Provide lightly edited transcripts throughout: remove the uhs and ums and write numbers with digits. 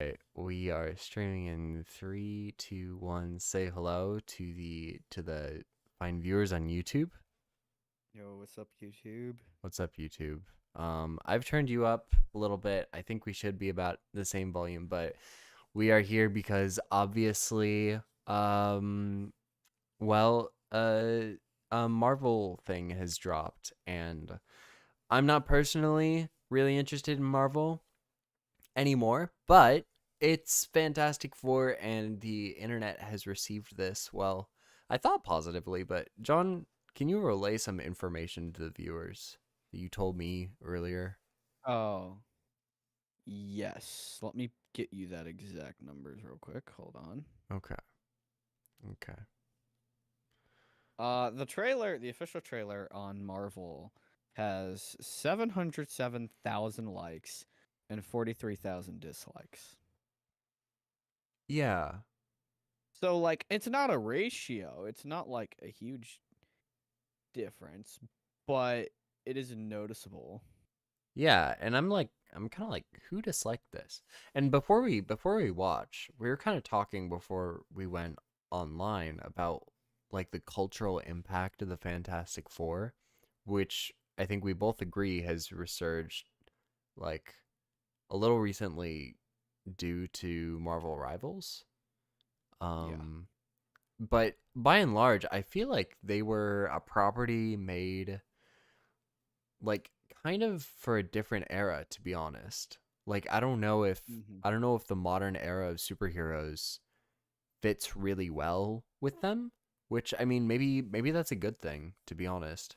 Right, we are streaming in three, two, one. Say hello to the fine viewers on YouTube. Yo, what's up, YouTube? What's up, YouTube? I've turned you up a little bit. I think we should be about the same volume, but we are here because obviously, well, a Marvel thing has dropped, and I'm not personally really interested in Marvel anymore, but it's Fantastic Four, and the internet has received this, well, I thought positively, but John, can you relay some information to the viewers that you told me earlier? Oh, yes. Let me get you that exact numbers real quick. Hold on. Okay. Okay. The official trailer on Marvel has 707,000 likes and 43,000 dislikes. Yeah. So, like, it's not a ratio. It's not like a huge difference, but it is noticeable. Yeah, and I'm kind of like, who disliked this? And before we watch, we were kind of talking before we went online about like the cultural impact of the Fantastic Four, which I think we both agree has resurged like a little recently due to Marvel Rivals. Yeah. Um but by and large, I feel like they were a property made like kind of for a different era, to be honest. Like hmm I don't know if the modern era of superheroes fits really well with them, which I mean maybe that's a good thing, to be honest.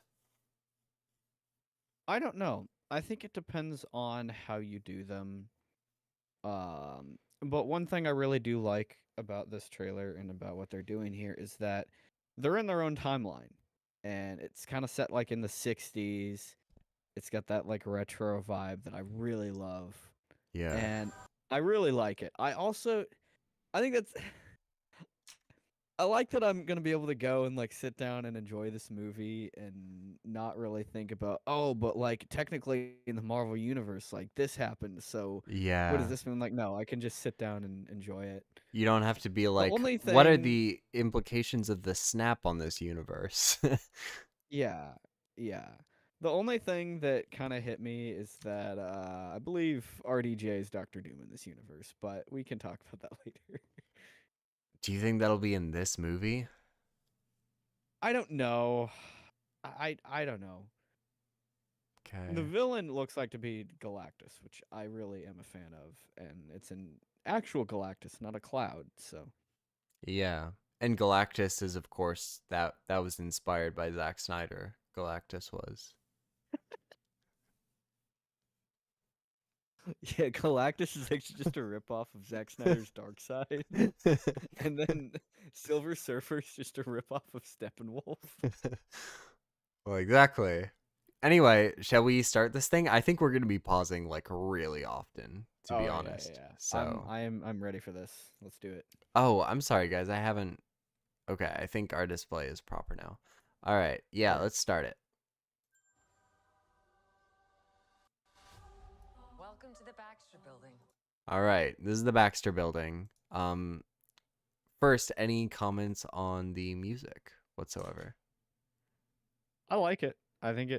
I don't know. I think it depends on how you do them. But one thing I really do like about this trailer and about what they're doing here is that they're in their own timeline, and it's kind of set like in the '60s. It's got that like retro vibe that I really love, Yeah. and I really like it. I think that's I like that I'm gonna be able to go and like sit down and enjoy this movie and not really think about, oh, but like technically in the Marvel universe, like this happened, so what does Yeah. this mean? Like, no, I can just sit down and enjoy it. You don't have to be The like, only what are thing, the implications of the snap on this universe? yeah, yeah. The only thing that kind of hit me is that I believe RDJ is Doctor Doom in this universe, but we can talk about that later. Do you think that'll be in this movie? I don't know. I don't know. The Okay. villain looks like to be Galactus, which I really am a fan of, and it's an actual Galactus, not a cloud. So Yeah. And Galactus is of course that was inspired by Zack Snyder. Galactus was. yeah, Galactus is actually just a ripoff of Zack Snyder's Darkseid, and then Silver Surfer's just a ripoff of Steppenwolf. Well, exactly. Anyway, shall we start this thing? I think we're going to be pausing like really often, to be Oh yeah, yeah, honest. yeah. So, I'm ready for this. Let's do it. oh, I'm sorry guys. I haven't Okay, I think our display is proper now. All right. All Yeah, right. let's start it. Welcome to the Baxter Building. All right. This is the Baxter Building. First, any comments on the music whatsoever? I like it. I think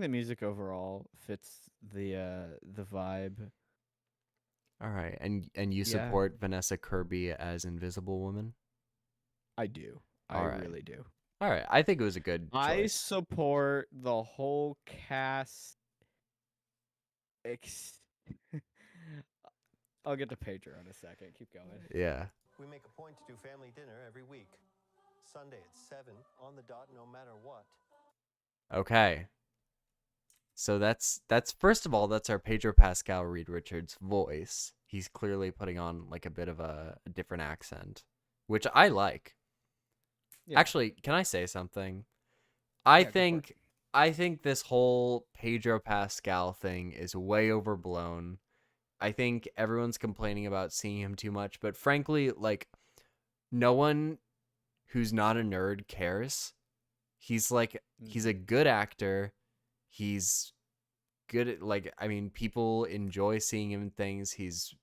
the music overall fits the vibe. All right. And you Yeah, support Vanessa Kirby as Invisible Woman? I do. I All right. really do. All right. I think it was a good I choice. support the whole cast. Ex- I'll get to Pedro in a second. Keep going. Yeah. We make a point to do family dinner every week. Sunday at 7 on the dot, no matter what. Okay. So that's first of all, that's our Pedro Pascal Reed Richards voice. He's clearly putting on like a bit of a different accent, which I like. Yeah, Actually, can I say something? I yeah, go for it. think I think this whole Pedro Pascal thing is way overblown. I think everyone's complaining about seeing him too much, but frankly, like no one who's not a nerd cares. He's a hmm good actor. He's good at, like, I mean, people enjoy seeing him in things. He's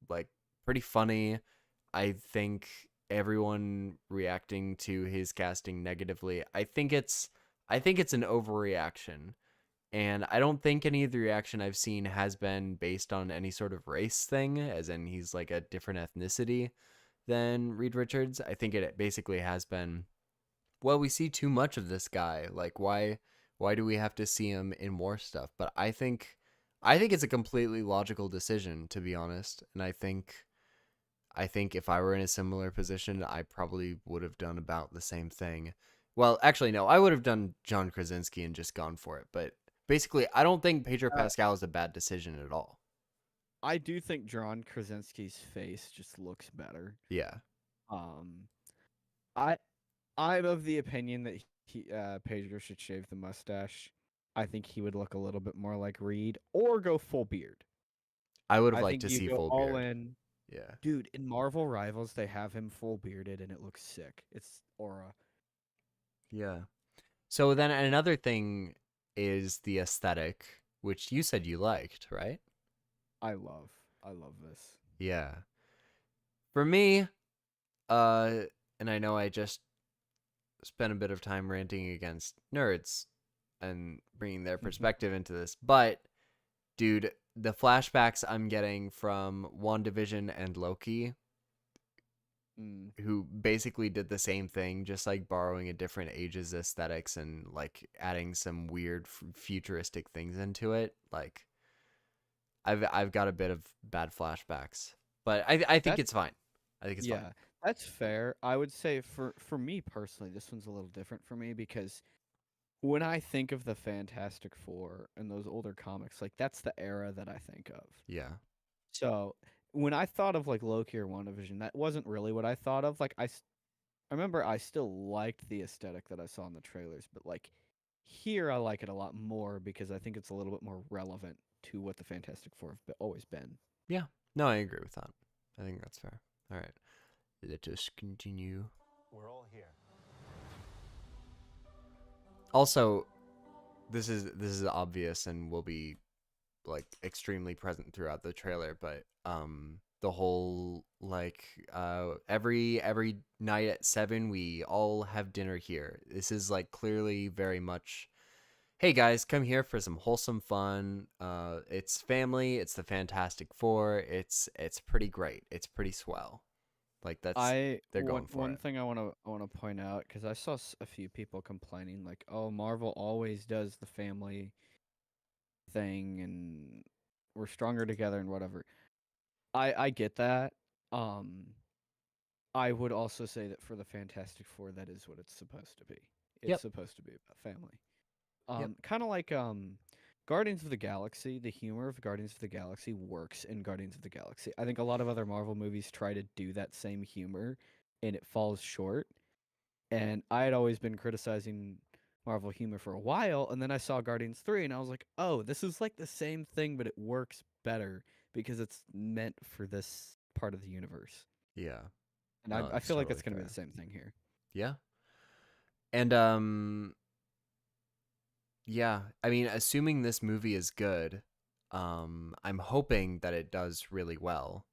like pretty funny. I think everyone reacting to his casting negatively, I think it's an overreaction. And I don't think any of the reaction I've seen has been based on any sort of race thing, as in he's like a different ethnicity than Reed Richards. I think it basically has been, well, we see too much of this guy. Like, why do we have to see him in more stuff? But I think it's a completely logical decision, to be honest. And I think if I were in a similar position, I probably would have done about the same thing. Well, actually, no, I would have done John Krasinski and just gone for it. But basically, I don't think Pedro Pascal is a bad decision at all. I do think John Krasinski's face just looks better. Yeah. Um, I I'm of the opinion that Pedro should shave the mustache. I think he would look a little bit more like Reed, or go full beard. I would have I liked think to you see go full all beard. in. Yeah. Dude, in Marvel Rivals, they have him full bearded, and it looks sick. It's aura. Yeah. So then another thing is the aesthetic, which you said you liked, right? I love. I love this. Yeah. For me, uh, and I know I just spent a bit of time ranting against nerds and bringing their perspective into this, but dude, the flashbacks I'm getting from WandaVision and Loki, Mm. who basically did the same thing, just like borrowing a different age's aesthetics and like adding some weird futuristic things into it. Like, I've got a bit of bad flashbacks, but I think That it's fine. I think it's fine. Yeah, that's fair. I would say for me personally, this one's a little different for me because when I think of the Fantastic Four and those older comics, like that's the era that I think of. Yeah. So when I thought of like Loki or WandaVision, that wasn't really what I thought of. Like I remember I still liked the aesthetic that I saw in the trailers, but like here I like it a lot more because I think it's a little bit more relevant to what the Fantastic Four have always been. Yeah. No, I agree with that. I think that's fair. All right. Let us continue. We're all here. Also, this is obvious and will be like extremely present throughout the trailer, but the whole like every night at 7 we all have dinner here. This is like clearly very much, hey guys, come here for some wholesome fun. It's family, it's the Fantastic Four. It's pretty great. It's pretty swell. Like they're going for one it. thing I want to point out because I saw a few people complaining like, "Oh, Marvel always does the family thing and we're stronger together and whatever." I get that. Um, I would also say that for the Fantastic Four, that is what it's supposed to be. It's Yep. supposed to be about family. Yep. Kind of like Guardians of the Galaxy. The humor of Guardians of the Galaxy works in Guardians of the Galaxy. I think a lot of other Marvel movies try to do that same humor, and it falls short. And I had always been criticizing Marvel humor for a while, and then I saw Guardians 3, and I was like, oh, this is like the same thing, but it works better because it's meant for this part of the universe. Yeah. And No, I that's feel like totally that's going to be fair. the same thing here. Yeah. And yeah, I mean, assuming this movie is good, I'm hoping that it does really well.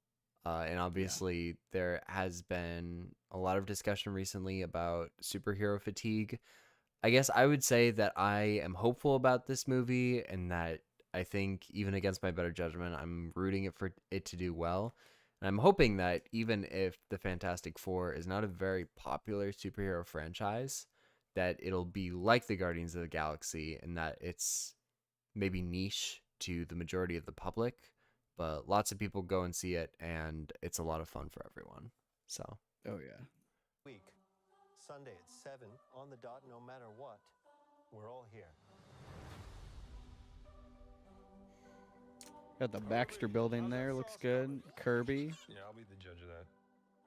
And obviously there has been a lot of discussion recently about superhero fatigue. I guess I would say that I am hopeful about this movie and that I think even against my better judgment, I'm rooting it for it to do well. And I'm hoping that even if the Fantastic Four is not a very popular superhero franchise, that it'll be like the Guardians of the Galaxy and that it's maybe niche to the majority of the public, but lots of people go and see it and it's a lot of fun for everyone. So, Oh, yeah. Week. Sunday at 7 on the dot, no matter what. We're all here. Got the Baxter building there. Looks good. Kirby. Yeah, I'll be the judge of that.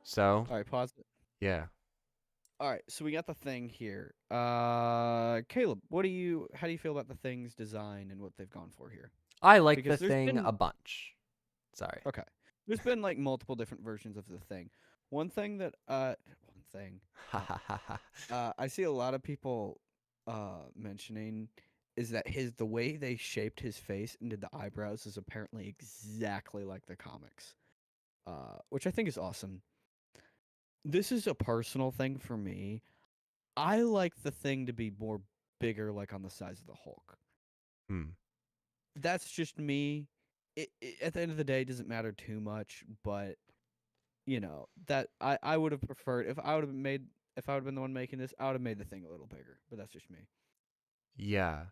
so All right, pause it. yeah. All right, so we got the thing here. Caleb, how do you feel about the thing's design and what they've gone for here? I like Because the there's thing been- a bunch. Sorry. Okay. There's been like multiple different versions of the thing. One thing that I see a lot of people mentioning is that the way they shaped his face and did the eyebrows is apparently exactly like the comics, which I think is awesome. This is a personal thing for me. I like the Thing to be more bigger, like on the size of the Hulk. Hmm. That's just me. At the end of the day, it doesn't matter too much, but that I would have preferred if I would have been the one making this, I would have made the Thing a little bigger. But that's just me. Yeah.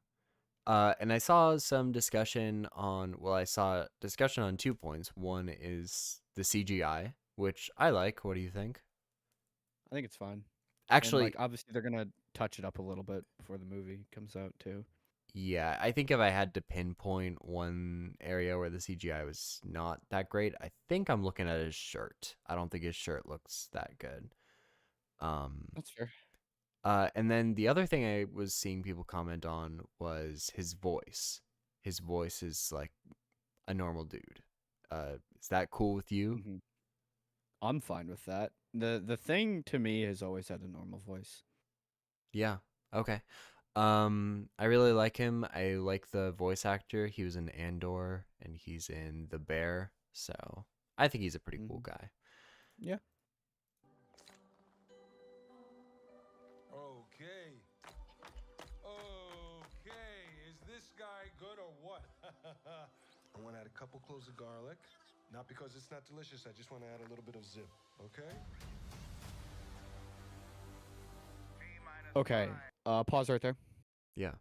And I saw some discussion on, well, I saw discussion on 2 points. One is the CGI, which I like. What do you think? I think it's fine. Actually, And, like, obviously they're gonna touch it up a little bit before the movie comes out too. yeah, I think if I had to pinpoint one area where the CGI was not that great, I think I'm looking at his shirt. I don't think his shirt looks that good. That's fair. And then the other thing I was seeing people comment on was his voice. His voice is like a normal dude. Is that cool with you? hmm I'm fine with that. The Thing to me has always had a normal voice. Yeah. Okay. I really like him. I like the voice actor. He was in Andor and he's in The Bear, so I think he's a pretty cool Mhm. guy. Yeah. Okay. Okay. Is this guy good or what? I want to add a couple cloves of garlic. Not because it's not delicious. I just want to add a little bit of zip. Okay? Okay. Pause right there. Yeah.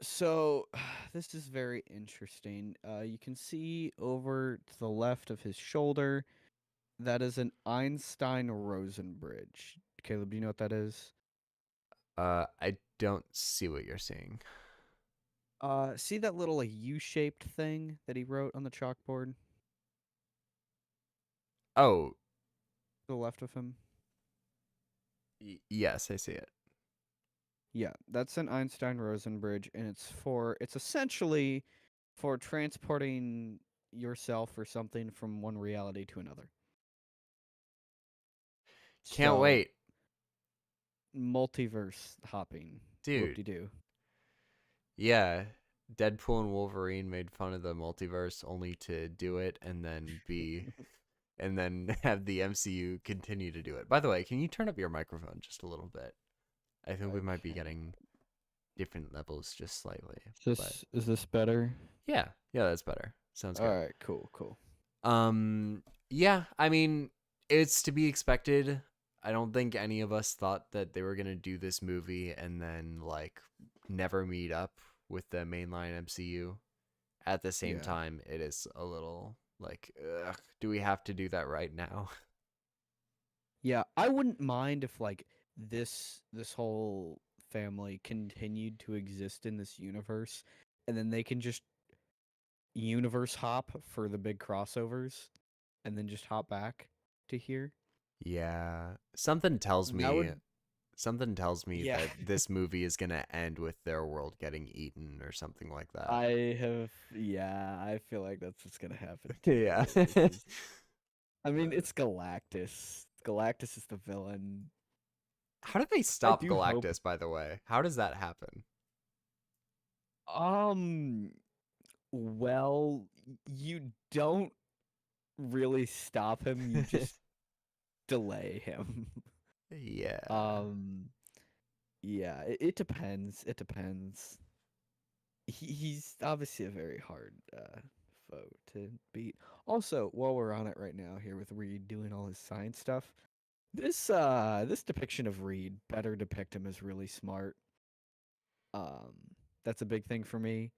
So this is very interesting. You can see over to the left of his shoulder, that is an Einstein-Rosen bridge. Caleb, do you know what that is? I don't see what you're seeing. See that little like U-shaped thing that he wrote on the chalkboard to Oh, the left of him? yes, I see it. Yeah, that's an Einstein-Rosen bridge, and it's essentially for transporting yourself or something from one reality to another. Can't So, wait. multiverse hopping. Dude. Whoop-de-doo. Yeah. Deadpool and Wolverine made fun of the multiverse only to do it and then and then have the MCU continue to do it. By the way, can you turn up your microphone just a little bit? I think we might be Okay. getting different levels just slightly. Is this better? Yeah, that's better. Sounds good. All right, cool. Yeah, I mean, it's to be expected. I don't think any of us thought that they were gonna do this movie and then like never meet up with the mainline MCU. At the same Yeah. time, it is a little like, ugh, do we have to do that right now? Yeah, I wouldn't mind if like this whole family continued to exist in this universe, and then they can just universe hop for the big crossovers, and then just hop back to here. Yeah, something tells That me would- Yeah. that this movie is gonna end with their world getting eaten or something like that. I feel like that's what's gonna happen. Yeah. I mean, it's Galactus. Galactus is the villain. How did they stop do hope- Galactus, by the way? How does that happen? Well, you don't really stop him, you just delay him. Yeah. Yeah, it depends. It depends. He's obviously a very hard foe to beat. Also, while we're on it right now here with Reed doing all his science stuff, this depiction of Reed better depict him as really smart. That's a big thing for me.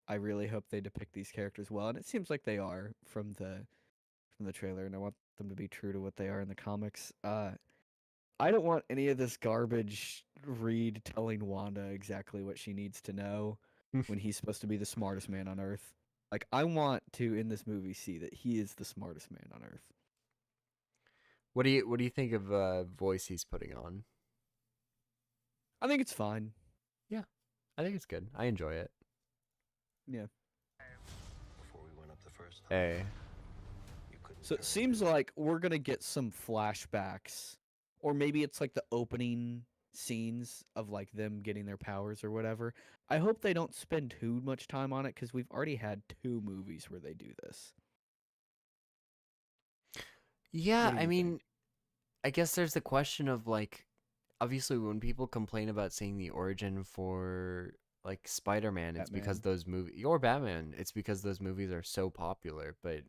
I really hope they depict these characters well, and it seems like they are from the trailer, and I want them to be true to what they are in the comics. I don't want any of this garbage Reed telling Wanda exactly what she needs to know when he's supposed to be the smartest man on Earth. Like, I want to, in this movie, see that he is the smartest man on Earth. What do you think of voice he's putting on? I think it's fine. I think it's good. I enjoy it. Yeah. Before we went up the first time, Hey. you couldn't So it turn seems into- like we're gonna get some flashbacks, or maybe it's like the opening scenes of like them getting their powers or whatever. I hope they don't spend too much time on it because we've already had 2 movies where they do this. Yeah, What do I you mean, think? I guess there's the question of like, obviously, when people complain about seeing the origin for like Spider-Man, it's because Batman. those movies, or Batman, it's because those movies are so popular. But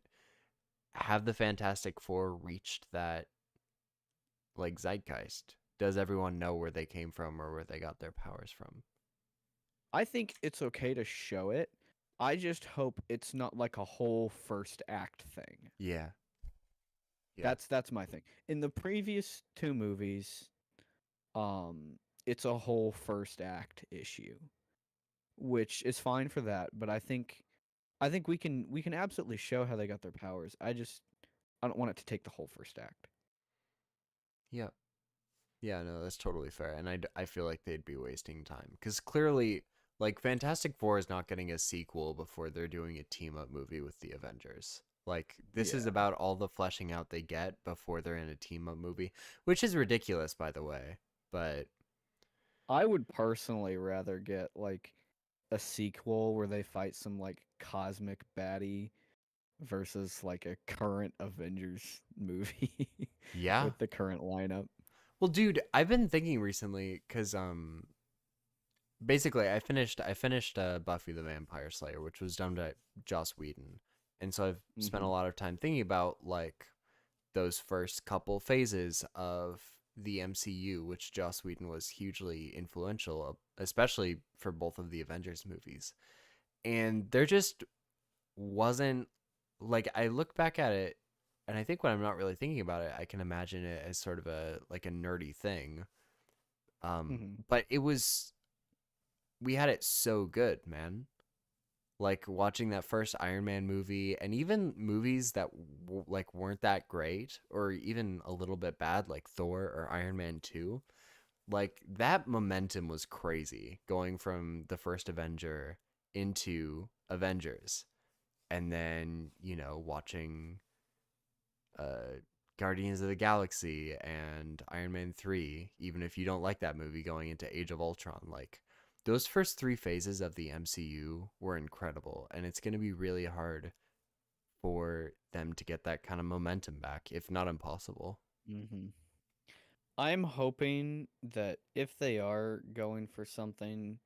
have the Fantastic Four reached that like zeitgeist? Does everyone know where they came from or where they got their powers from? I think it's okay to show it. I just hope it's not like a whole first act thing. Yeah. Yeah. That's my thing. In the previous 2 movies, um, it's a whole first act issue, which is fine for that. But I think we can absolutely show how they got their powers. I don't want it to take the whole first act. Yeah. Yeah, no, that's totally fair. And I feel like they'd be wasting time. Because clearly, like, Fantastic Four is not getting a sequel before they're doing a team up movie with the Avengers. Like, this is Yeah. about all the fleshing out they get before they're in a team up movie, which is ridiculous, by the way. But I would personally rather get like a sequel where they fight some like cosmic baddie versus like a current Avengers movie yeah. with the current lineup. Well, dude, I've been thinking recently because basically I finished Buffy the Vampire Slayer, which was done by Joss Whedon, and so I've spent a Hmm. lot of time thinking about like those first couple phases of the MCU, which Joss Whedon was hugely influential, especially for both of the Avengers movies. And there just wasn't, like, I look back at it and I think when I'm not really thinking about it, I can imagine it as sort of a like a nerdy thing. Hmm. But we had it so good, man. Like watching that first Iron Man movie and even movies that like weren't that great or even a little bit bad like Thor or Iron Man 2, like that momentum was crazy going from the first Avenger into Avengers and then, watching uh Guardians of the Galaxy and Iron Man 3, even if you don't like that movie, going into Age of Ultron, like those first 3 phases of the MCU were incredible, and it's going to be really hard for them to get that kind of momentum back, if not impossible. Hmm. I'm hoping that if they are going for something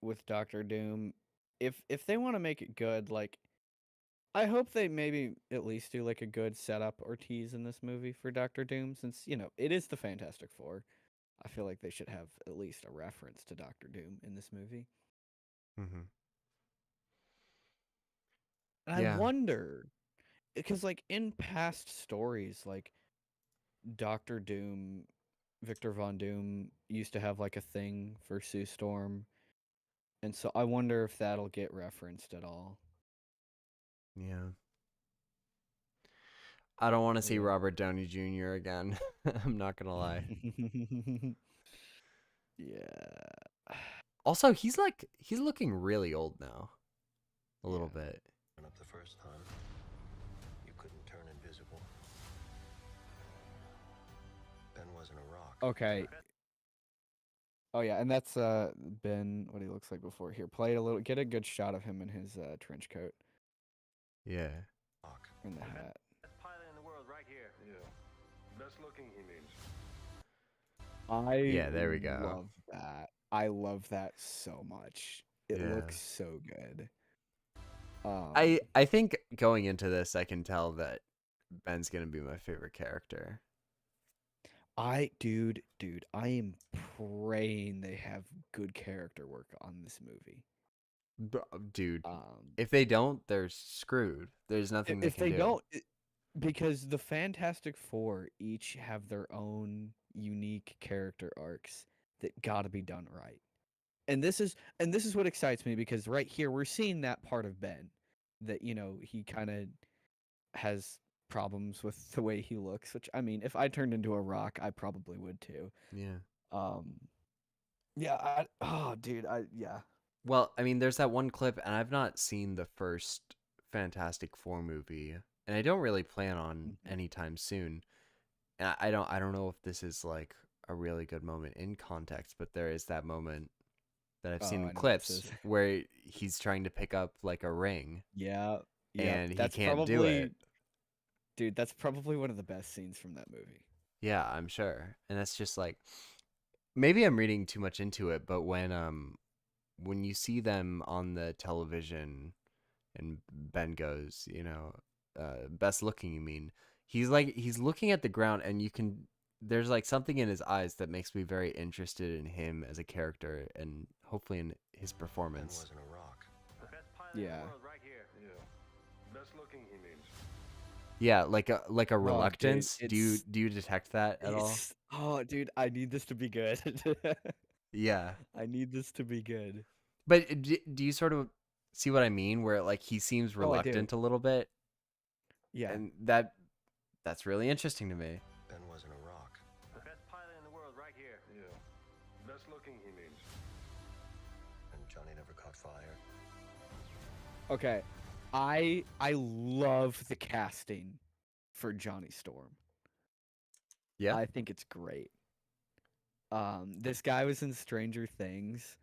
with Doctor Doom, if they want to make it good, like I hope they maybe at least do like a good setup or tease in this movie for Doctor Doom, since it is the Fantastic Four. I feel like they should have at least a reference to Doctor Doom in this movie. Mm-hmm. And I Yeah. wonder because like in past stories, like Doctor Doom, Victor Von Doom used to have like a thing for Sue Storm, and so I wonder if that'll get referenced at all. Yeah. I don't want to see Yeah. Robert Downey Jr. again. I'm not going to lie. Yeah. Also, he's looking really old now. A little Yeah. bit. Up the first time, you couldn't turn invisible. Ben wasn't a rock. Okay. Oh yeah, and that's Ben, what he looks like before. Here, get a good shot of him in his trench coat Yeah. Rock. and the hat. Best pilot in the world right here. Yeah. Best looking, he means. I Yeah, there we go. love that. I love that so much. It Yeah. looks so good. I think going into this, I can tell that Ben's gonna be my favorite character. Dude, I am praying they have good character work on this movie. Dude, Um, if they don't, they're screwed. There's nothing they if can they do. don't, because the Fantastic Four each have their own unique character arcs that got to be done right. And this is what excites me because right here we're seeing that part of Ben that he kind of has problems with the way he looks, which I mean, if I turned into a rock, I probably would too. Yeah. Um, yeah, dude, yeah. Well, I mean, there's that one clip, and I've not seen the first Fantastic Four movie, and I don't really plan on Mhm. anytime soon. And I don't know if this is like a really good moment in context, but there is that moment that I've Oh, seen I in know what clips this is. where he's trying to pick up like a ring Yeah, yeah. and he That's can't do probably, it. dude. That's probably one of the best scenes from that movie. Yeah, I'm sure. And that's just like maybe I'm reading too much into it, but when you see them on the television and Ben goes, best looking, you mean? He's looking at the ground and there's like something in his eyes that makes me very interested in him as a character and hopefully in his Ben performance. wasn't a rock. The best pilot Yeah. in the world right here. Yeah. Best looking, he means. Yeah, like a Oh, dude, reluctance. Do you it's do you detect that at all? it's. Oh, dude, I need this to be good. Yeah. I need this to be good. But do you sort of see what I mean where like he seems Oh, I do. reluctant a little bit Yeah. and that's really interesting to me. Ben wasn't a rock. The best pilot in the world right here. Yeah. Best looking, he means. And Johnny never caught fire. Okay. I love the casting for Johnny Storm. Yeah. I think it's great. This guy was in Stranger Things,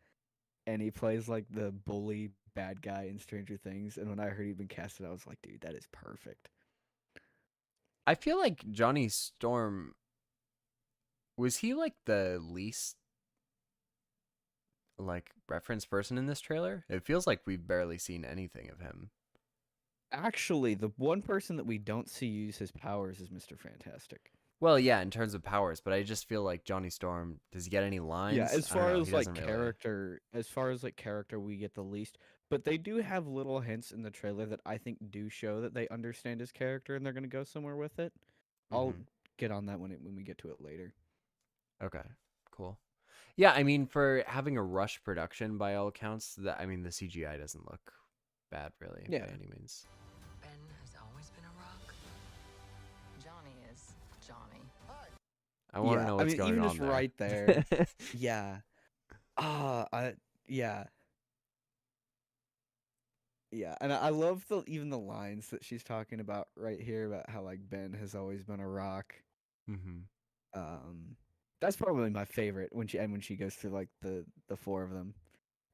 and he plays like the bully bad guy in Stranger Things. And when I heard he'd been casted, I was like, dude, that is perfect. I feel like Johnny Storm was he like the least like reference person in this trailer? It feels like we've barely seen anything of him. Actually, the one person that we don't see use his powers is Mr. Fantastic. Well, yeah, in terms of powers, but I just feel like Johnny Storm, does he get any lines? Yeah, as I don't far know, as he like doesn't really. character, we get the least. But they do have little hints in the trailer that I think do show that they understand his character and they're gonna go somewhere with it. I'll Mhm. get on that when we get to it later. Okay, cool. Yeah, I mean, for having a rush production by all accounts, the CGI doesn't look bad really Yeah. by any means. Ben has always been a rock. Johnny is Johnny. I want to Yeah, know I what's mean, going even on just there. right there. Yeah. Yeah. Yeah, and I love even the lines that she's talking about right here about how like Ben has always been a rock. Mhm. That's probably my favorite when she goes through like the four of them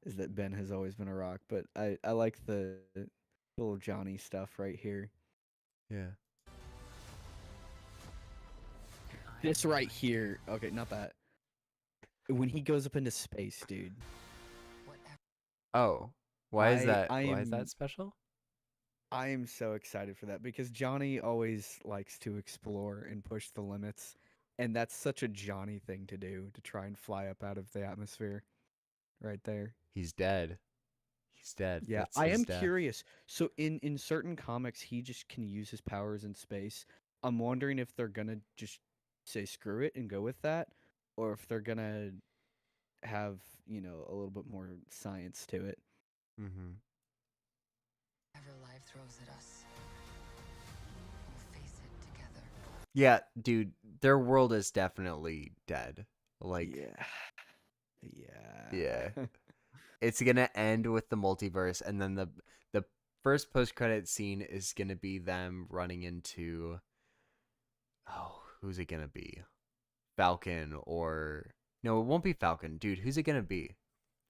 is that Ben has always been a rock, but I like the little Johnny stuff right here. Yeah. This right here. Okay, not that. When he goes up into space, dude. Whatever. Oh, why is that? I Why is am that special? I am so excited for that because Johnny always likes to explore and push the limits, and that's such a Johnny thing to do to try and fly up out of the atmosphere right there. He's dead. He's dead. Yeah, That's I his am death. curious. So in certain comics, he just can use his powers in space. I'm wondering if they're gonna just say screw it and go with that, or if they're gonna have a little bit more science to it. Mm-hmm. Whatever life throws at us, we'll face it together. Yeah, dude, their world is definitely dead. Like, Yeah. Yeah. It's gonna end with the multiverse, and then the first post credit scene is gonna be them running into. Oh, who's it gonna be? Falcon or no? It won't be Falcon, dude. Who's it gonna be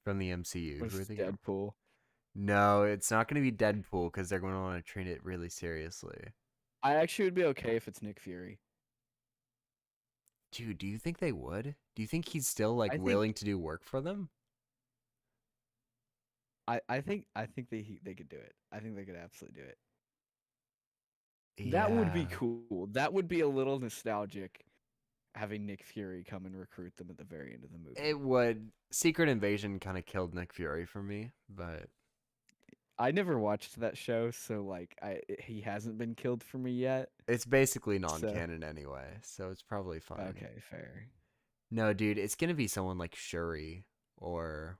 from the MCU? With Who are they gonna? Deadpool. No, it's not gonna be Deadpool because they're gonna want to treat it really seriously. I actually would be okay if it's Nick Fury. Dude, do you think they would? Do you think he's still like I think- willing to do work for them? I think they could do it. I think they could absolutely do it. That would be Yeah. cool. That would be a little nostalgic, having Nick Fury come and recruit them at the very end of the movie. It would. Secret Invasion kind of killed Nick Fury for me, but I never watched that show, so like he hasn't been killed for me yet. it's basically non-canon anyway, so it's probably fine. Okay, fair. No, dude, it's gonna be someone like Shuri or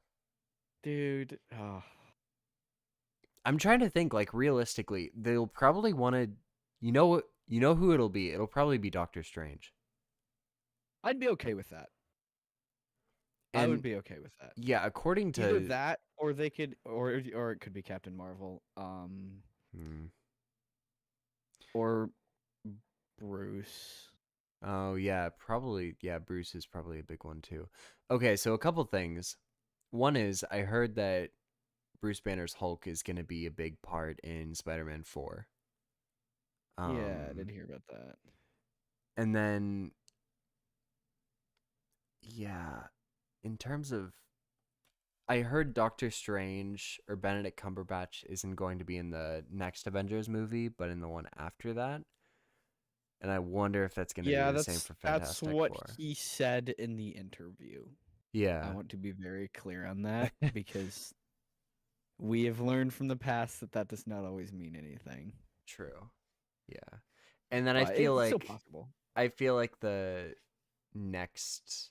Dude, oh, I'm trying to think like realistically, they'll probably want to you know who it'll be. It'll probably be Doctor Strange. I'd be okay with that. I And would be okay with that. yeah, according to Either that, or they could, or it could be Captain Marvel, Hmm. or Bruce. Oh yeah, probably. Yeah, Bruce is probably a big one too. Okay, so a couple things. One is I heard that Bruce Banner's Hulk is going to be a big part in Spider-Man 4. Yeah, I Um, did hear about that. and then yeah, in terms of I heard Doctor Strange or Benedict Cumberbatch isn't going to be in the next Avengers movie, but in the one after that. And I wonder if that's going to be Yeah, the same for that's Fantastic what Four. he said in the interview. I Yeah, want to be very clear on that because we have learned from the past that that does not always mean anything. true. Yeah. And then But it's still possible. I feel like the next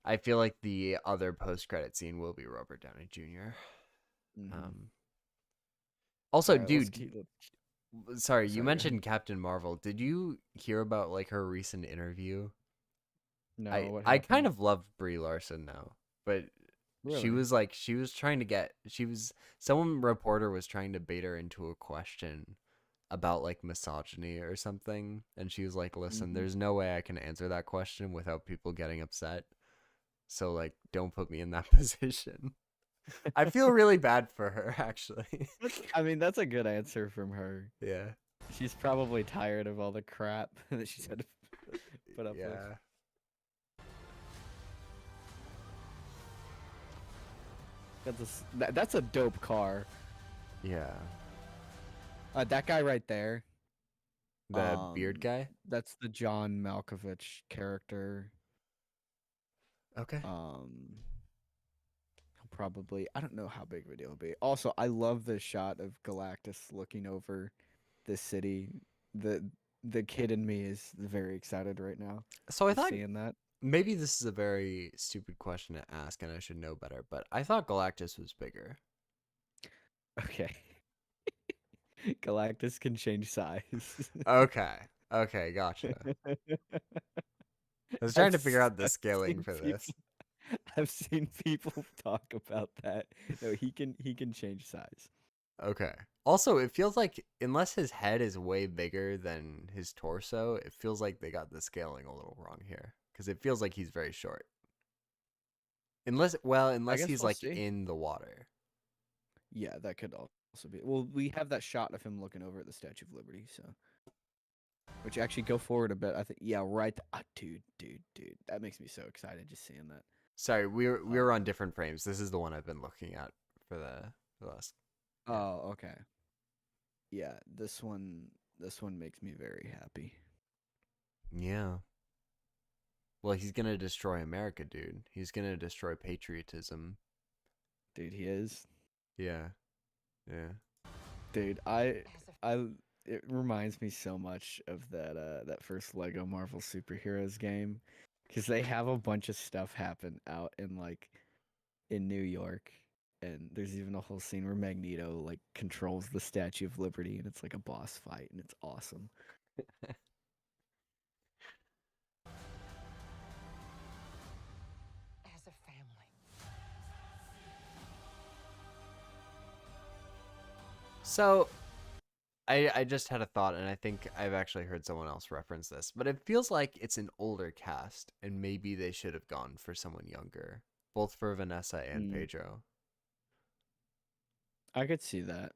I feel like the other post-credit scene will be Robert Downey Jr. Mhm. Also, All right, let's dude, Sorry, sorry, you go mentioned Captain Marvel. Did you hear about like her recent interview? No, I what I kind happened? of love Brie Larson now, but Really? she was trying to get she was some reporter was trying to bait her into a question about like misogyny or something, and she was like, "Listen, Mhm. there's no way I can answer that question without people getting upset. So like, don't put me in that position." I feel really bad for her actually. I mean, that's a good answer from her. Yeah. She's probably tired of all the crap that she's had to put up with. Yeah. That's a dope car. Yeah. That guy right there. The beard guy? That's the John Malkovich character. Okay. He'll probably, I don't know how big of a deal it'll be. Also, I love the shot of Galactus looking over the city. The kid in me is very excited right now. So I Just thought seeing that. maybe this is a very stupid question to ask and I should know better, but I thought Galactus was bigger. Okay. Galactus can change size. Okay. Okay, gotcha. I was trying to figure out the scaling for this. I've seen people talk about that. No, he can change size. Okay. Also, it feels like unless his head is way bigger than his torso, it feels like they got the scaling a little wrong here because it feels like he's very short. Unless guess he's we'll like see. in the water. Yeah, that could also be. Well, we have that shot of him looking over at the Statue of Liberty, so. Which actually go forward a bit. I think yeah, right. Dude. That makes me so excited just seeing that. Sorry, we were on different frames. This is the one I've been looking at for the last. Yeah. Oh, okay. Yeah, this one makes me very happy. Yeah. Well, he's gonna destroy America, dude. He's gonna destroy patriotism. Dude, he is. Yeah. Yeah. Dude, it reminds me so much of that first Lego Marvel Superheroes game cuz they have a bunch of stuff happen out in New York, and there's even a whole scene where Magneto like controls the Statue of Liberty and it's like a boss fight and it's awesome. As a family. So, I just had a thought, and I think I've actually heard someone else reference this, but it feels like it's an older cast, and maybe they should have gone for someone younger, both for Vanessa and Mm. Pedro. I could see that.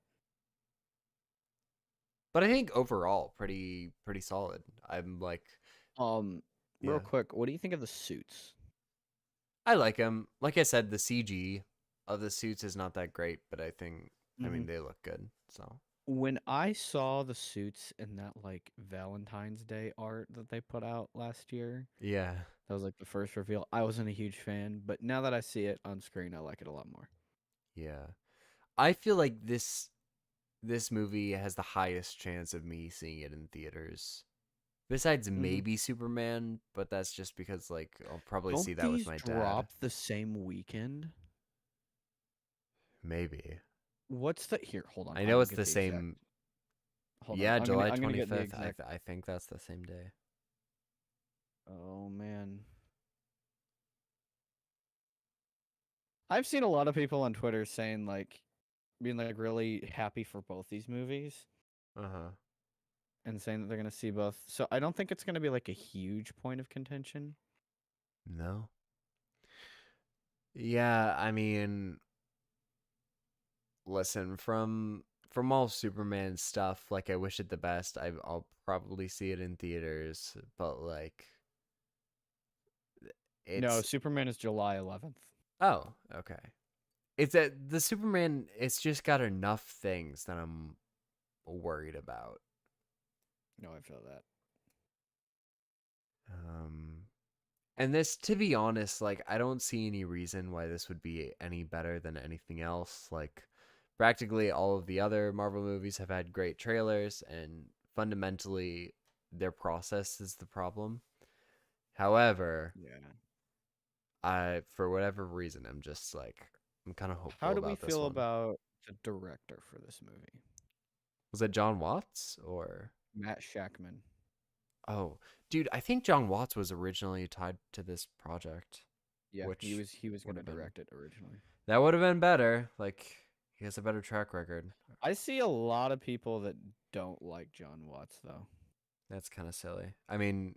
But I think overall, pretty solid. I'm like, Real yeah, quick, what do you think of the suits? I like them. Like I said, the CG of the suits is not that great, but I think, I mean, Mhm. they look good. So When I saw the suits in that like Valentine's Day art that they put out last year, yeah, that was like the first reveal. I wasn't a huge fan, but now that I see it on screen, I like it a lot more. yeah. I feel like this movie has the highest chance of me seeing it in theaters. Besides maybe Superman, but that's just because like I'll probably see Don't that with these my dad. drop the same weekend? Maybe. What's the here? Hold on. I I know will it's get the the exact. same. Hold on. Yeah, I'm July gonna get the 25th. exact. I think that's the same day. Oh man. I've seen a lot of people on Twitter saying like being like really happy for both these movies. Uh-huh. and saying that they're going to see both. So I don't think it's going to be like a huge point of contention. No. Yeah, I mean, listen, from all Superman stuff, like I wish it the best. I'll probably see it in theaters, but like No, it's Superman is July 11th. oh, okay. It's that the Superman, it's just got enough things that I'm worried about. No, I feel that. And this, to be honest, like I don't see any reason why this would be any better than anything else. Like practically all of the other Marvel movies have had great trailers, and fundamentally their process is the problem. However, Yeah. for whatever reason, I'm kind of hopeful How do about we this feel one. about the director for this movie? Was it John Watts or? Matt Shackman. Oh, dude, I think John Watts was originally tied to this project. Yeah, Which he was going to would've been- direct it originally. That would have been better. Like, he has a better track record. I see a lot of people that don't like John Watts though. That's kind of silly. I mean,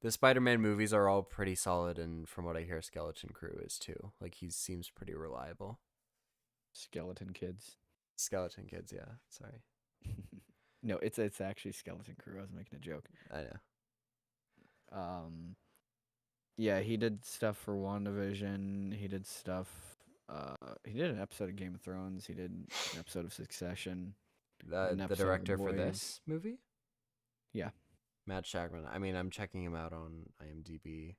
the Spider-Man movies are all pretty solid, and from what I hear, Skeleton Crew is too. Like, he seems pretty reliable. Skeleton Kids. Skeleton Kids, yeah. Sorry. No, it's actually Skeleton Crew. I was making a joke. I know. Yeah, he did stuff for WandaVision. He did stuff. He did an episode of Game of Thrones. He did an episode of Succession. an The episode of director for Boys. this movie? Yeah. Matt Shackman. I mean, I'm checking him out on IMDb.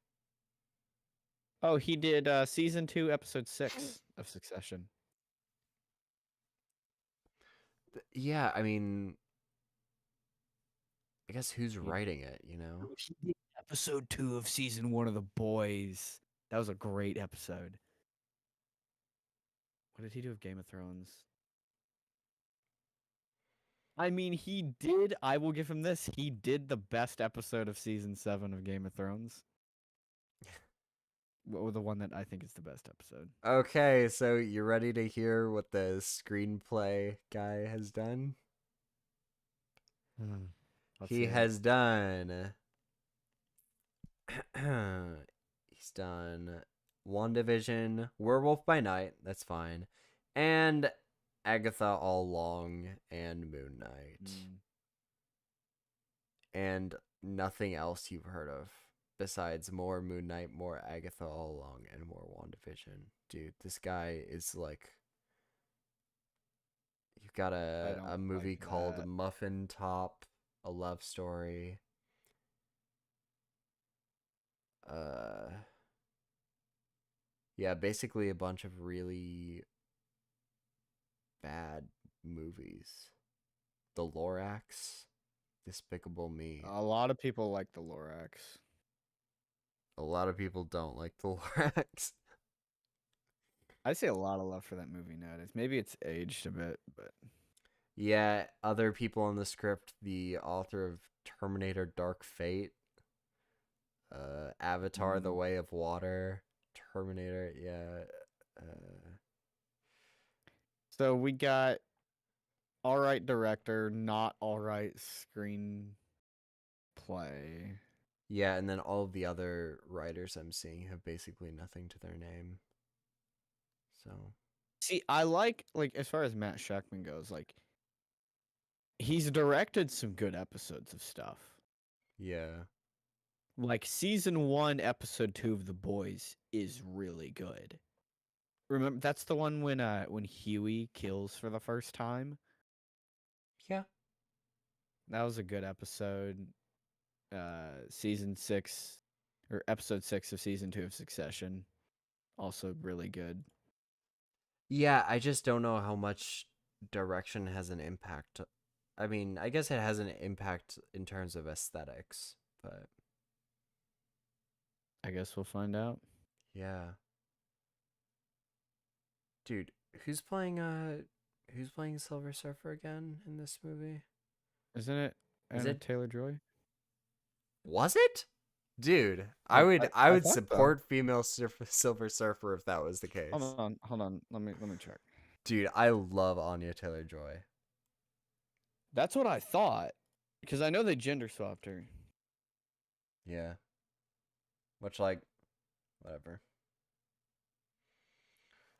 Oh, he did season 2, episode 6 of Succession. Yeah, I mean, I guess who's writing it, you know? He did episode 2 of season 1 of The Boys. That was a great episode. What did he do of Game of Thrones? I mean, he did. I will give him this. He did the best episode of season 7 of Game of Thrones. Or the one that I think is the best episode. Okay, so you ready to hear what the screenplay guy has done? Let's He hear it. has done. He's done WandaVision, Werewolf by Night, that's fine, and Agatha All Along and Moon Knight. And nothing else you've heard of besides more Moon Knight, more Agatha All Along, and more WandaVision. Dude, this guy is like. You've got a don't movie like called that. Muffin Top, a love story. Yeah, basically a bunch of really bad movies. The Lorax, Despicable Me. A lot of people like the Lorax. A lot of people don't like the Lorax. I see a lot of love for that movie nowadays. Maybe it's aged a bit, but Yeah, other people on the script, the author of Terminator Dark Fate, Avatar The Way of Water, Terminator, yeah. so we got all right director, not all right screenplay. Yeah, and then all of the other writers I'm seeing have basically nothing to their name. So, See, I like as far as Matt Shackman goes, like he's directed some good episodes of stuff. yeah. Like season 1, episode 2 of The Boys is really good. Remember that's the one when Huey kills for the first time? Yeah. That was a good episode. Season 6 or episode 6 of season 2 of Succession, also really good. Yeah, I just don't know how much direction has an impact. I mean, I guess it has an impact in terms of aesthetics, but I guess we'll find out. yeah. Dude, who's playing Silver Surfer again in this movie? Isn't it? Is Anna it- Taylor-Joy? Was it? Dude, I- I would I would thought so. support female Silver Surfer if that was the case. Hold on. Let me check. Dude, I love Anya Taylor-Joy. That's what I thought. Because I know they gender swapped her. Yeah. Which, like, whatever.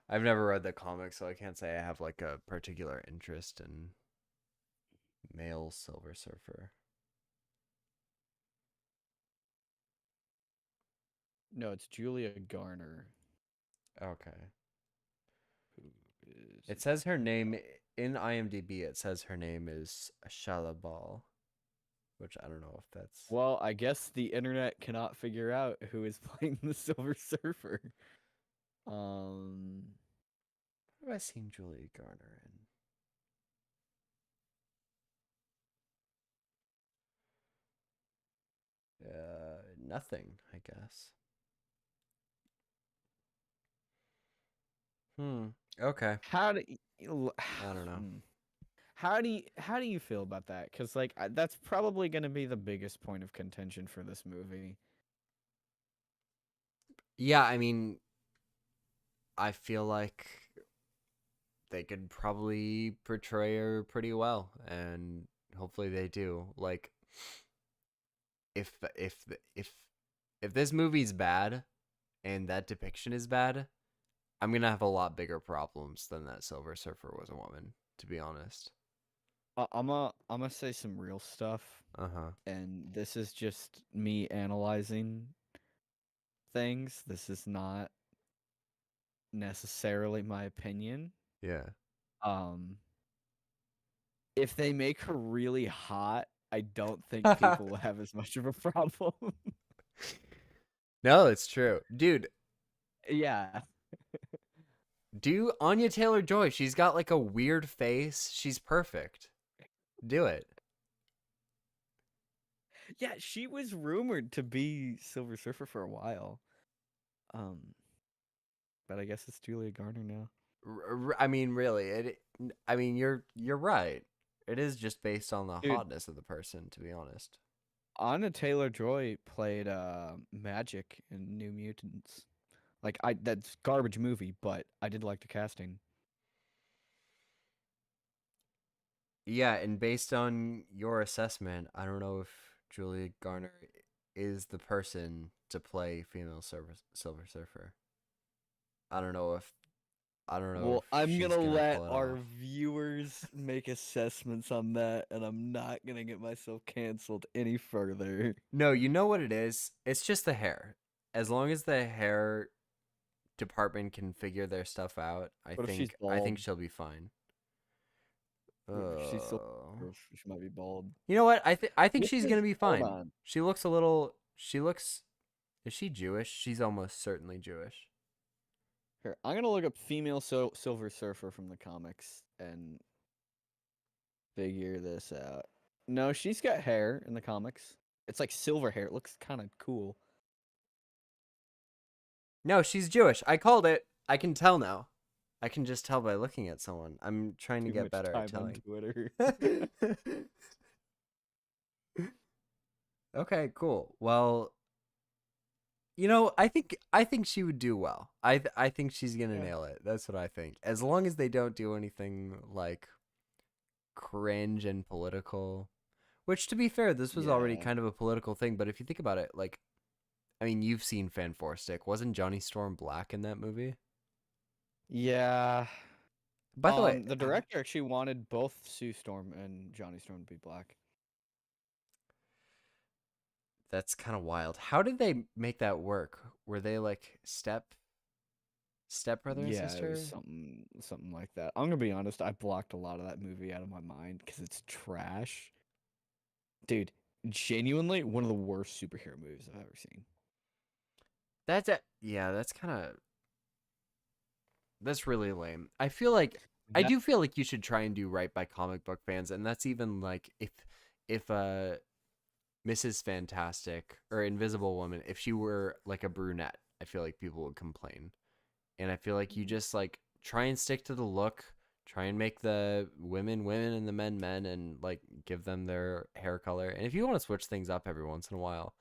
I've never read the comic, so I can't say I have like a particular interest in male Silver Surfer. No, it's Julia Garner. Okay. Who is It says her name in IMDb. It says her name is Shalabal, which I don't know if that's. Well, I guess the internet cannot figure out who is playing the Silver Surfer. What have I seen Julia Garner in? Nothing, I guess. Okay. how do you, I don't know. how do you feel about that? Because like that's probably going to be the biggest point of contention for this movie. Yeah, I mean, I feel like they could probably portray her pretty well, and hopefully they do. Like, if this movie's bad and that depiction is bad, I'm gonna have a lot bigger problems than that Silver Surfer was a woman, to be honest. I'm gonna say some real stuff, Uh-huh. and this is just me analyzing things. This is not necessarily my opinion. Yeah. If they make her really hot, I don't think people will have as much of a problem. No, it's true. Dude, Yeah. do Anya Taylor-Joy. She's got like a weird face. She's perfect. Do it. Yeah, she was rumored to be Silver Surfer for a while. But I guess it's Julia Garner now. I mean, really, I mean, you're right. It is just based on the Dude. hotness of the person, to be honest. Anna Taylor-Joy played Magic in New Mutants. Like that's garbage movie, but I did like the casting. Yeah, and based on your assessment, I don't know if Julia Garner is the person to play female Silver Surfer. I don't know if Well, if I'm she's gonna let pull it our off. viewers make assessments on that, and I'm not gonna get myself canceled any further. No, you know what it is? It's just the hair. As long as the hair department can figure their stuff out, What if she's I think bald? she'll be fine. She's so Uh, she might be bald. You know what? I think she's Because- gonna be hold fine. on. She looks a little. She looks. Is she Jewish? She's almost certainly Jewish. Here, I'm gonna look up female Silver Surfer from the comics and figure this out. No, she's got hair in the comics. It's like silver hair. It looks kind of cool. No, she's Jewish. I called it. I can tell now. I can just tell by looking at someone. I'm trying to Too get much better at time on telling. Twitter. Okay, cool. Well, I think she would do well. I think she's gonna Yeah. nail it. That's what I think. As long as they don't do anything like cringe and political. Which, to be fair, this was already Yeah. kind of a political thing. But if you think about it, like, I mean, you've seen Fan Four Stick. Wasn't Johnny Storm black in that movie? Yeah. By the way, the director actually wanted both Sue Storm and Johnny Storm to be black. that's kind of wild. How did they make that work? Were they like step brother and Yeah, sister? it was something like that. I'm gonna be honest. I blocked a lot of that movie out of my mind because it's trash. Dude, genuinely one of the worst superhero movies I've ever seen. Yeah, that's really lame. I feel like I That- do feel like you should try and do right by comic book fans, and that's even like if Mrs. Fantastic or Invisible Woman, if she were like a brunette, I feel like people would complain. And I feel like you just like try and stick to the look, try and make the women and the men, and like give them their hair color. And if you want to switch things up every once in a while,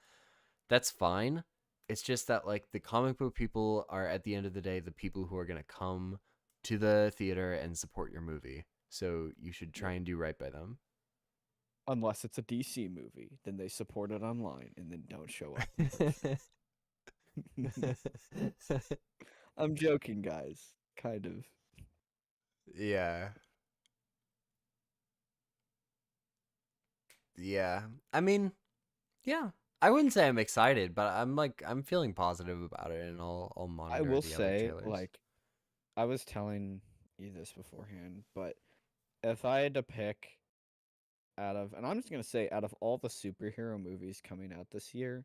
that's fine. It's just that like the comic book people are at the end of the day the people who are going to come to the theater and support your movie. So you should try and do right by them. Unless it's a DC movie, then they support it online and then don't show up. I'm joking, guys. Kind of. Yeah. Yeah. I mean, yeah. I wouldn't say I'm excited, but I'm feeling positive about it, and I'll monitor I will the other say, trailers. like, I was telling you this beforehand, but if I had to pick and I'm just gonna say, out of all the superhero movies coming out this year,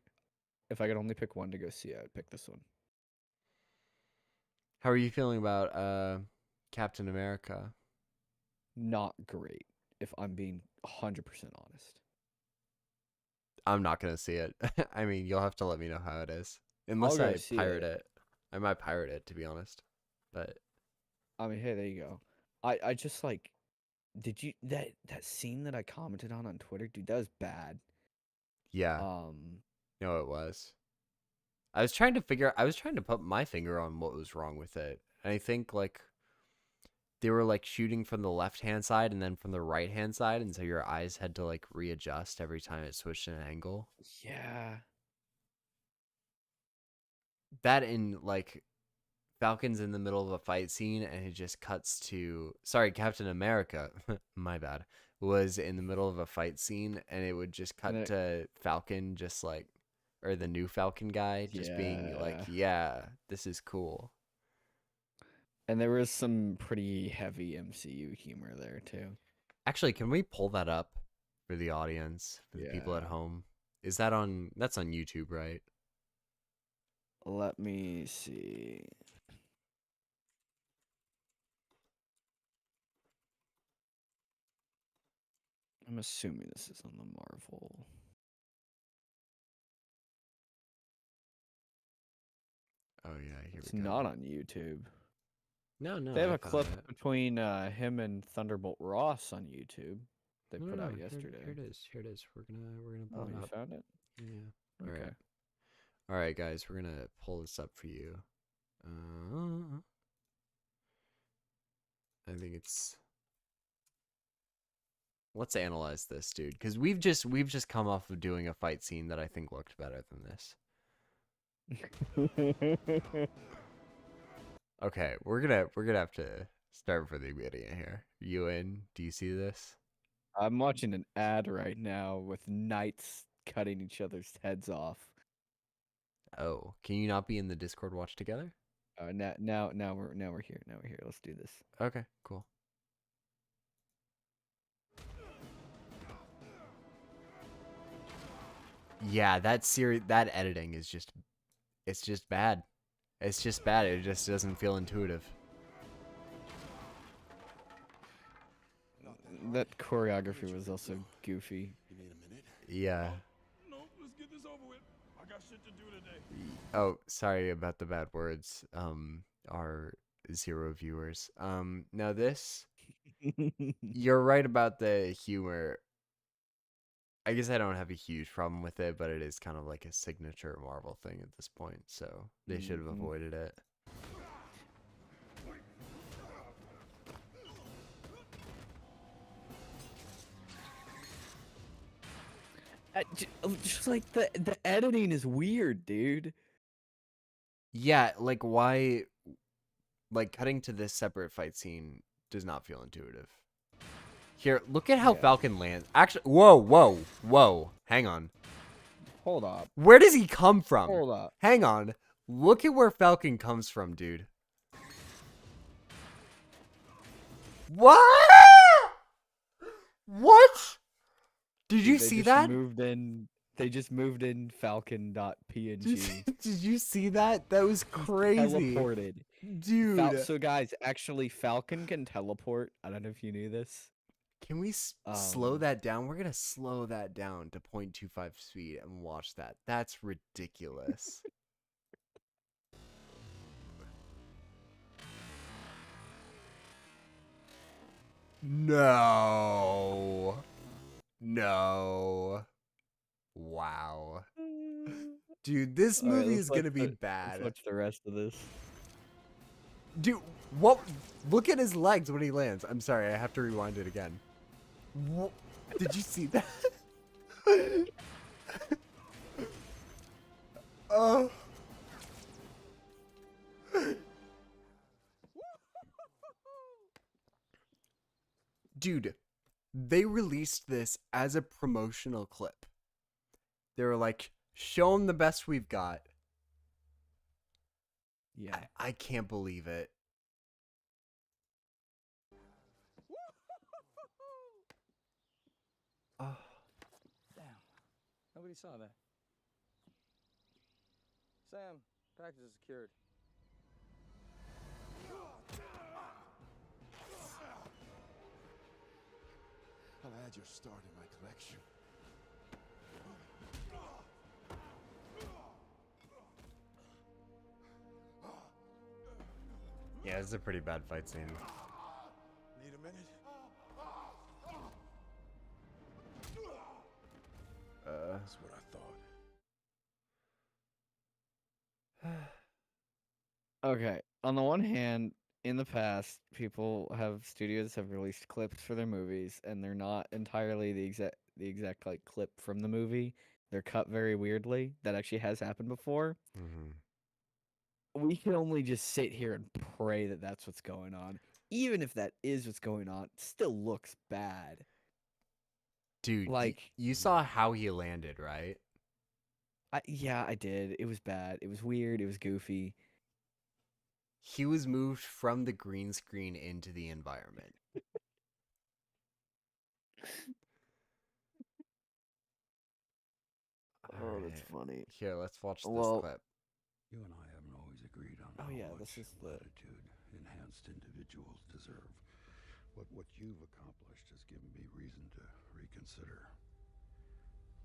if I could only pick one to go see, I would pick this one. How are you feeling about Captain America? Not great, if I'm being 100% honest. I'm not gonna see it. I mean, you'll have to let me know how it is. Unless go I see pirate it. it. I might pirate it, to be honest. But I mean, hey, there you go. I just like, did you that scene that I commented on Twitter, dude? That was bad. yeah, no, it was. I was trying to put my finger on what was wrong with it. And I think like they were like shooting from the left-hand side and then from the right-hand side, and so your eyes had to like readjust every time it switched an angle. Yeah. That in like Falcon's in the middle of a fight scene and it just cuts to Captain America, my bad, was in the middle of a fight scene and it would just cut to Falcon just like, or the new Falcon guy just being like, yeah, this is cool. And there was some pretty heavy MCU humor there too. Actually, can we pull that up for the audience, for the people at home? Is that that's on YouTube, right? Let me see. I'm assuming this is on the Marvel. Oh yeah, here It's we go. not on YouTube. No, They have I a found clip it. between him and Thunderbolt Ross on YouTube. They put out yesterday. Here it is. Here it is. We're gonna pull Oh, it you up. found it? Yeah. Okay. All right, guys. We're gonna pull this up for you. I think it's. Let's analyze this, dude, because we've just come off of doing a fight scene that I think looked better than this. Okay, we're gonna have to start from the beginning here. You in? Do you see this? I'm watching an ad right now with knights cutting each other's heads off. Oh, can you not be in the Discord watch together? Now we're here. Now we're here. Let's do this. Okay, cool. Yeah, that editing is just bad. It's just bad. It just doesn't feel intuitive. That choreography was also goofy. Yeah. No, let's get this over with. I got shit to do today. Oh, sorry about the bad words. Our 0 viewers. Now this, you're right about the humor. I guess I don't have a huge problem with it, but it is kind of like a signature Marvel thing at this point, so they should have avoided it. Just like the editing is weird, dude. Yeah, like why, like cutting to this separate fight scene does not feel intuitive. Here, look at how Falcon lands. Actually, whoa. Hang on. Hold up. Where does he come from? Hold up. Hang on. Look at where Falcon comes from, dude. What? What? Did you see that? They just moved in Falcon.png. Did you see that? That was crazy. Teleported. Dude. So guys, actually Falcon can teleport. I don't know if you knew this. Can we slow that down? We're going to slow that down to 0.25 speed and watch that. That's ridiculous. No. Wow. Dude, this movie is going to be bad. Let's watch the rest of this. Dude, what? Look at his legs when he lands. I'm sorry, I have to rewind it again. Did you see that? Oh. Dude, they released this as a promotional clip. They were like, show them the best we've got. Yeah. I can't believe it. Oh. Damn. Nobody saw that. Sam, package is secured. I'll add your start in my collection. Yeah, it's a pretty bad fight scene. Need a minute? That's what I thought. Okay. On the one hand, in the past, studios have released clips for their movies, and they're not entirely the exact like clip from the movie. They're cut very weirdly. That actually has happened before. We can only just sit here and pray that that's what's going on. Even if that is what's going on, it still looks bad. Dude, Like- you saw how he landed, right? Yeah, I did. It was bad. It was weird. It was goofy. He was moved from the green screen into the environment. Oh, that's Alright. funny. Here, let's watch this Well- clip. You and I haven't always agreed on Oh, how yeah, much this is the- latitude enhanced individuals deserve. But what you've accomplished has given me reason to reconsider.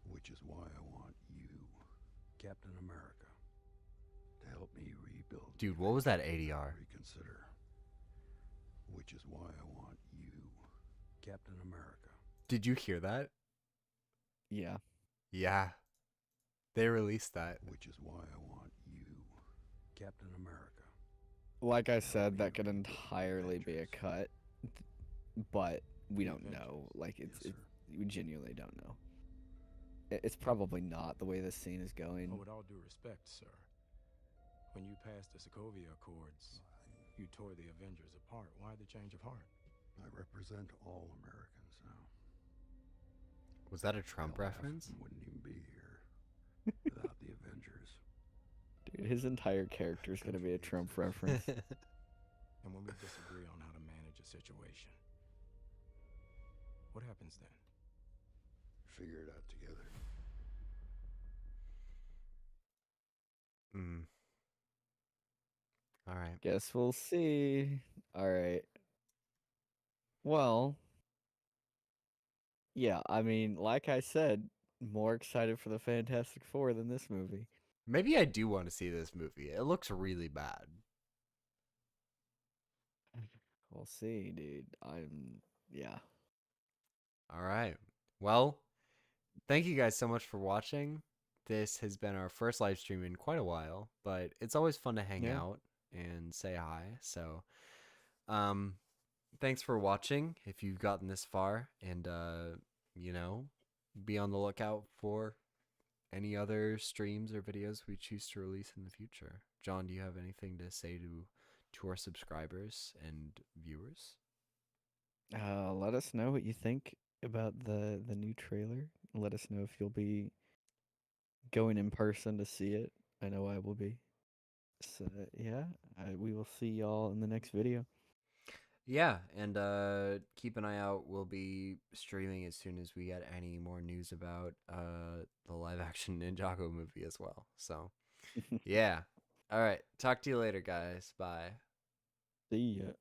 Which is why I want you, Captain America, to help me rebuild. Dude, what was that ADR? Reconsider. Which is why I want you, Captain America. Did you hear that? Yeah. Yeah. They released that. Which is why I want you, Captain America. Like I said, that could entirely be a cut, but we don't know. Like Yes, sir. we genuinely don't know. It's probably not the way this scene is going. Oh, with all due respect, sir. When you passed the Sokovia Accords, you tore the Avengers apart. Why the change of heart? I represent all Americans now. Was that a Trump Hell, half of reference? them wouldn't even be here without the Avengers. Dude, his entire character is gonna be a Trump reference. And when we disagree on how to manage a situation, what happens then? Figure it out together. All right. Guess we'll see. All right. Well, yeah, I mean, like I said, more excited for the Fantastic Four than this movie. Maybe I do want to see this movie. It looks really bad. We'll see, dude. Yeah. All right. Well, thank you guys so much for watching. This has been our first live stream in quite a while, but it's always fun to hang Yeah. out and say hi. So, thanks for watching if you've gotten this far, and be on the lookout for any other streams or videos we choose to release in the future. John, do you have anything to say to our subscribers and viewers? Let us know what you think about the new trailer. Let us know if you'll be going in person to see it. I know I will be. So yeah, we will see y'all in the next video. Yeah, and keep an eye out. We'll be streaming as soon as we get any more news about the live action Ninjago movie as well. So yeah. All right. Talk to you later, guys. Bye. See ya.